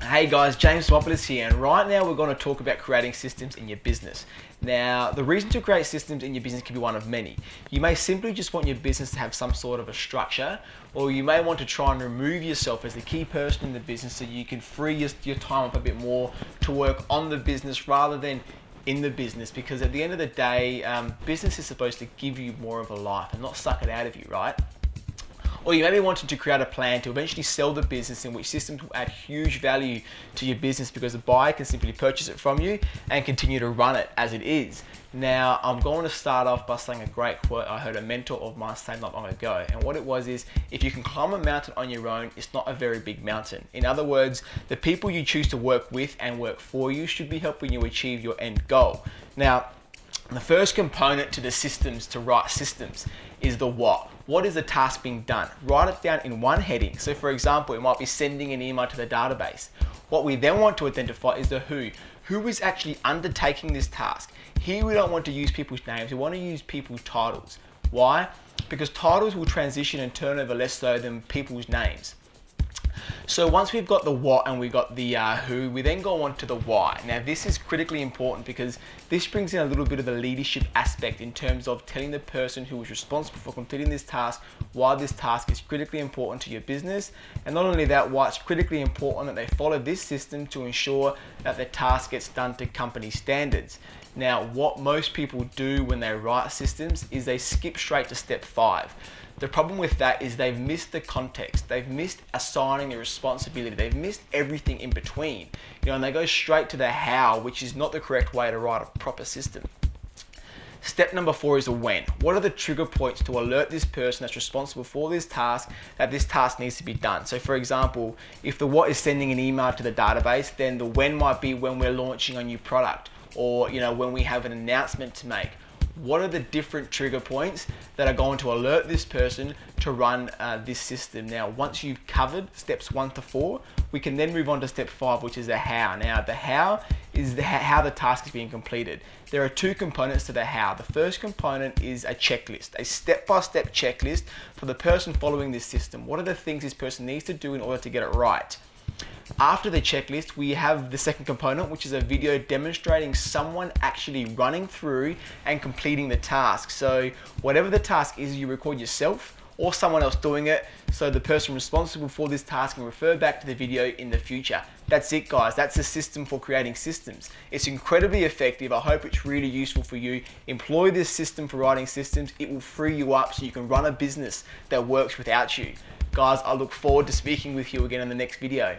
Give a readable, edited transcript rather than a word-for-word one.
Hey guys, James Swapoulos here, and right now we're going to talk about creating systems in your business. Now, the reason to create systems in your business can be one of many. You may simply just want your business to have some sort of a structure, or you may want to try and remove yourself as the key person in the business so you can free your time up a bit more to work on the business rather than in the business, because at the end of the day, business is supposed to give you more of a life and not suck it out of you, right? Or you may be wanting to create a plan to eventually sell the business in which systems will add huge value to your business because the buyer can simply purchase it from you and continue to run it as it is. Now, I'm going to start off by saying a great quote I heard a mentor of mine say not long ago. And what it was is, if you can climb a mountain on your own, it's not a very big mountain. In other words, the people you choose to work with and work for you should be helping you achieve your end goal. Now, the first component to the systems, to write systems, is the what. What is the task being done? Write it down in one heading. So for example, it might be sending an email to the database. What we then want to identify is the who. Who is actually undertaking this task? Here we don't want to use people's names, we want to use people's titles. Why? Because titles will transition and turn over less so than people's names. So once we've got the what and we've got the who, we then go on to the why. Now this is critically important because this brings in a little bit of the leadership aspect in terms of telling the person who is responsible for completing this task why this task is critically important to your business, and not only that, why it's critically important that they follow this system to ensure that the task gets done to company standards. Now, what most people do when they write systems is they skip straight to step 5. The problem with that is they've missed the context, they've missed assigning the responsibility, they've missed everything in between, and they go straight to the how, which is not the correct way to write a proper system. Step number 4 is the when. What are the trigger points to alert this person that's responsible for this task that this task needs to be done? So for example, if the what is sending an email to the database, then the when might be when we're launching a new product, or when we have an announcement to make. What are the different trigger points that are going to alert this person to run this system? Now, once you've covered steps 1 to 4, we can then move on to step 5, which is the how. Now, the how is how the task is being completed. There are 2 components to the how. The first component is a checklist, a step-by-step checklist for the person following this system. What are the things this person needs to do in order to get it right? After the checklist, we have the second component, which is a video demonstrating someone actually running through and completing the task. So whatever the task is, you record yourself or someone else doing it, so the person responsible for this task can refer back to the video in the future. That's it, guys. That's a system for creating systems. It's incredibly effective. I hope it's really useful for you. Employ this system for writing systems. It will free you up so you can run a business that works without you. Guys, I look forward to speaking with you again in the next video.